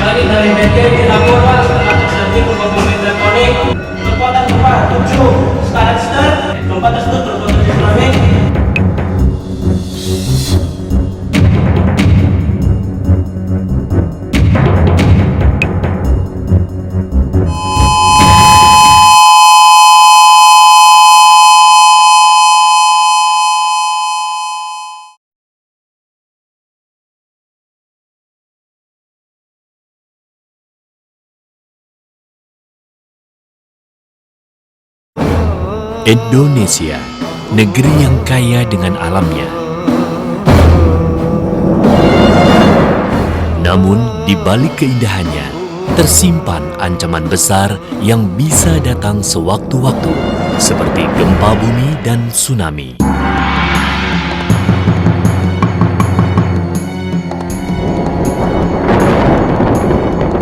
Dari BMG dilaporkan telah terjadi pembangunan elektronik berkekuatan gempa 7 skala Richter. Gempa tersebut berpotensi tsunami. Indonesia, negeri yang kaya dengan alamnya. Namun, di balik keindahannya, tersimpan ancaman besar yang bisa datang sewaktu-waktu, seperti gempa bumi dan tsunami.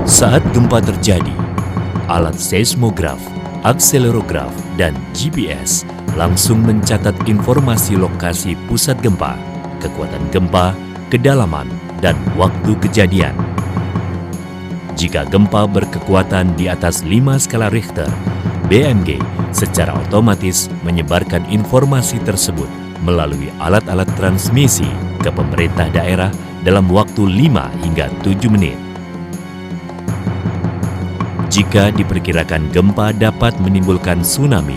Saat gempa terjadi, alat seismograf, akselerograf, dan GPS langsung mencatat informasi lokasi pusat gempa, kekuatan gempa, kedalaman, dan waktu kejadian. Jika gempa berkekuatan di atas 5 skala Richter, BMG secara otomatis menyebarkan informasi tersebut melalui alat-alat transmisi ke pemerintah daerah dalam waktu 5 hingga 7 menit. Jika diperkirakan gempa dapat menimbulkan tsunami,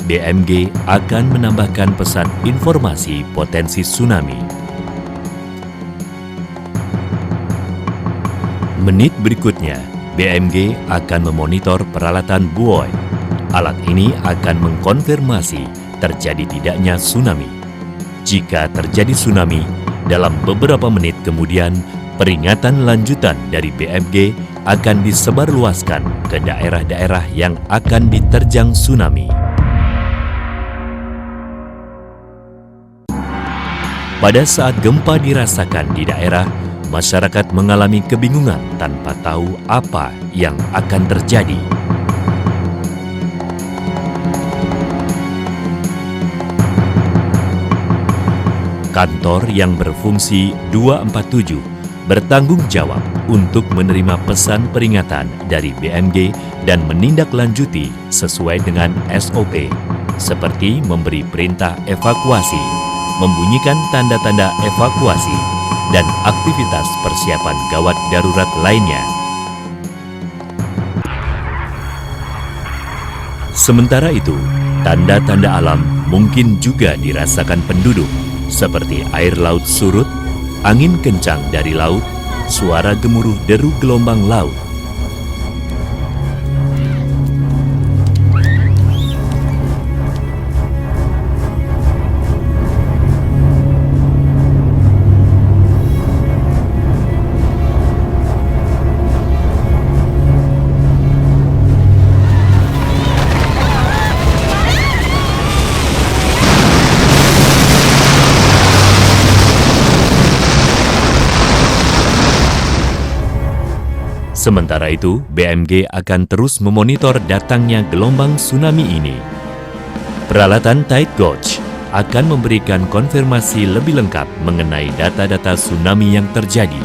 BMG akan menambahkan pesan informasi potensi tsunami. Menit berikutnya, BMG akan memonitor peralatan buoy. Alat ini akan mengkonfirmasi terjadi tidaknya tsunami. Jika terjadi tsunami, dalam beberapa menit kemudian, peringatan lanjutan dari BMG akan disebarluaskan ke daerah-daerah yang akan diterjang tsunami. Pada saat gempa dirasakan di daerah, masyarakat mengalami kebingungan tanpa tahu apa yang akan terjadi. Kantor yang berfungsi 247 bertanggung jawab untuk menerima pesan peringatan dari BMG dan menindaklanjuti sesuai dengan SOP, seperti memberi perintah evakuasi, membunyikan tanda-tanda evakuasi, dan aktivitas persiapan gawat darurat lainnya. Sementara itu, tanda-tanda alam mungkin juga dirasakan penduduk, seperti air laut surut, angin kencang dari laut, suara gemuruh deru gelombang laut. Sementara itu, BMG akan terus memonitor datangnya gelombang tsunami ini. Peralatan Tide Gauge akan memberikan konfirmasi lebih lengkap mengenai data-data tsunami yang terjadi.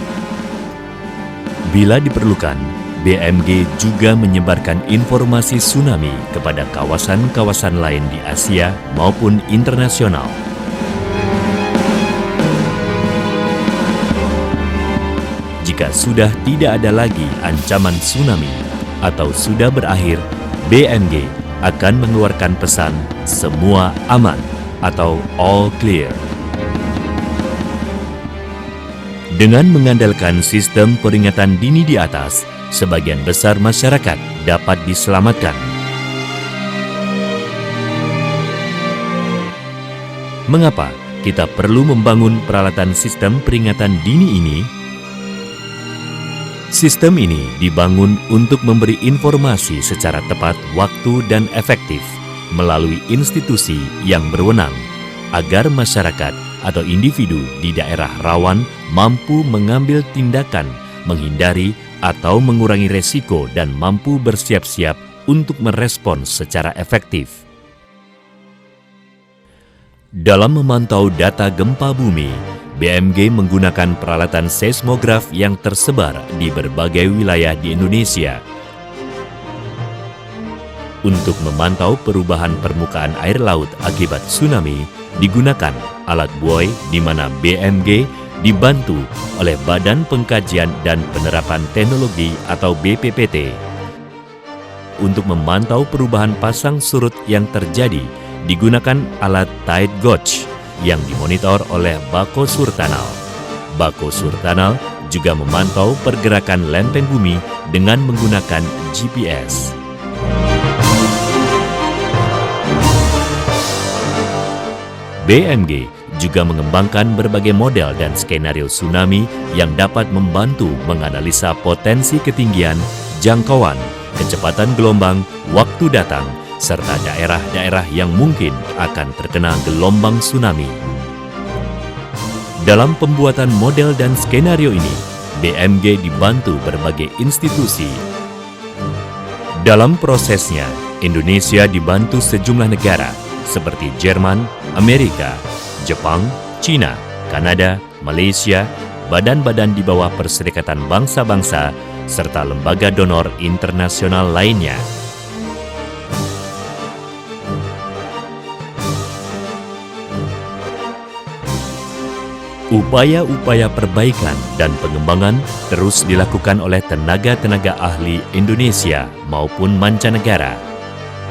Bila diperlukan, BMG juga menyebarkan informasi tsunami kepada kawasan-kawasan lain di Asia maupun internasional. Jika sudah tidak ada lagi ancaman tsunami atau sudah berakhir, BMG akan mengeluarkan pesan semua aman atau all clear. Dengan mengandalkan sistem peringatan dini di atas, sebagian besar masyarakat dapat diselamatkan. Mengapa kita perlu membangun peralatan sistem peringatan dini ini? Sistem ini dibangun untuk memberi informasi secara tepat waktu dan efektif melalui institusi yang berwenang, agar masyarakat atau individu di daerah rawan mampu mengambil tindakan, menghindari atau mengurangi resiko dan mampu bersiap-siap untuk merespons secara efektif. Dalam memantau data gempa bumi, BMG menggunakan peralatan seismograf yang tersebar di berbagai wilayah di Indonesia. Untuk memantau perubahan permukaan air laut akibat tsunami, digunakan alat buoy di mana BMG dibantu oleh Badan Pengkajian dan Penerapan Teknologi atau BPPT. Untuk memantau perubahan pasang surut yang terjadi, digunakan alat tide gauge yang dimonitor oleh Bako Surtanal. Bako Surtanal juga memantau pergerakan lempeng bumi dengan menggunakan GPS. BMG juga mengembangkan berbagai model dan skenario tsunami yang dapat membantu menganalisa potensi ketinggian, jangkauan, kecepatan gelombang, waktu datang, serta daerah-daerah yang mungkin akan terkena gelombang tsunami. Dalam pembuatan model dan skenario ini, BMG dibantu berbagai institusi. Dalam prosesnya, Indonesia dibantu sejumlah negara seperti Jerman, Amerika, Jepang, China, Kanada, Malaysia, badan-badan di bawah Perserikatan Bangsa-Bangsa, serta lembaga donor internasional lainnya. Upaya-upaya perbaikan dan pengembangan terus dilakukan oleh tenaga-tenaga ahli Indonesia maupun mancanegara.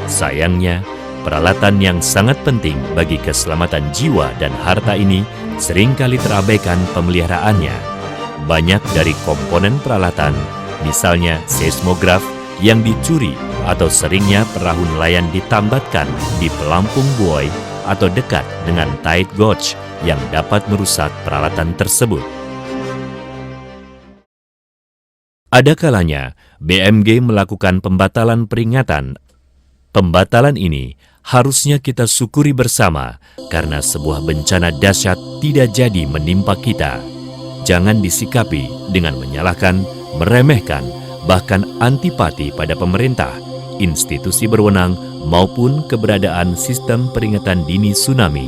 Sayangnya, peralatan yang sangat penting bagi keselamatan jiwa dan harta ini seringkali terabaikan pemeliharaannya. Banyak dari komponen peralatan, misalnya seismograf, yang dicuri atau seringnya perahu nelayan ditambatkan di pelampung buoy atau dekat dengan tide gauge yang dapat merusak peralatan tersebut. Ada kalanya BMG melakukan pembatalan peringatan. Pembatalan ini harusnya kita syukuri bersama karena sebuah bencana dahsyat tidak jadi menimpa kita. Jangan disikapi dengan menyalahkan, meremehkan, bahkan antipati pada pemerintah, institusi berwenang, maupun keberadaan sistem peringatan dini tsunami.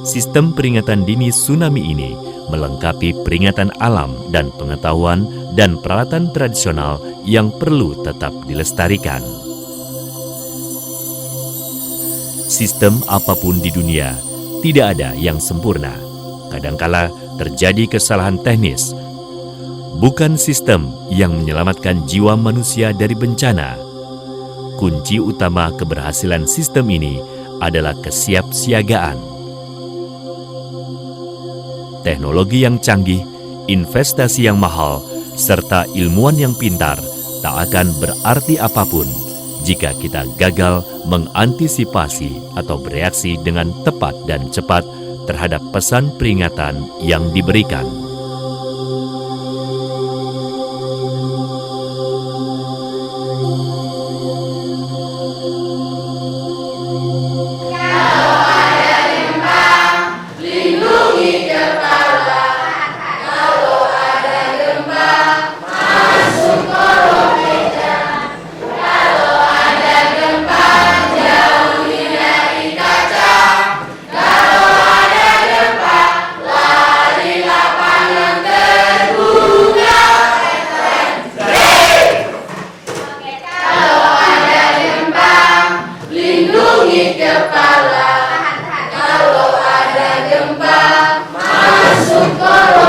Sistem peringatan dini tsunami ini melengkapi peringatan alam dan pengetahuan dan peralatan tradisional yang perlu tetap dilestarikan. Sistem apapun di dunia, tidak ada yang sempurna. Kadangkala terjadi kesalahan teknis. Bukan sistem yang menyelamatkan jiwa manusia dari bencana. Kunci utama keberhasilan sistem ini adalah kesiapsiagaan. Teknologi yang canggih, investasi yang mahal, serta ilmuwan yang pintar tak akan berarti apapun jika kita gagal mengantisipasi atau bereaksi dengan tepat dan cepat terhadap pesan peringatan yang diberikan. Kepala, kalau ada gempa, masuk kolong.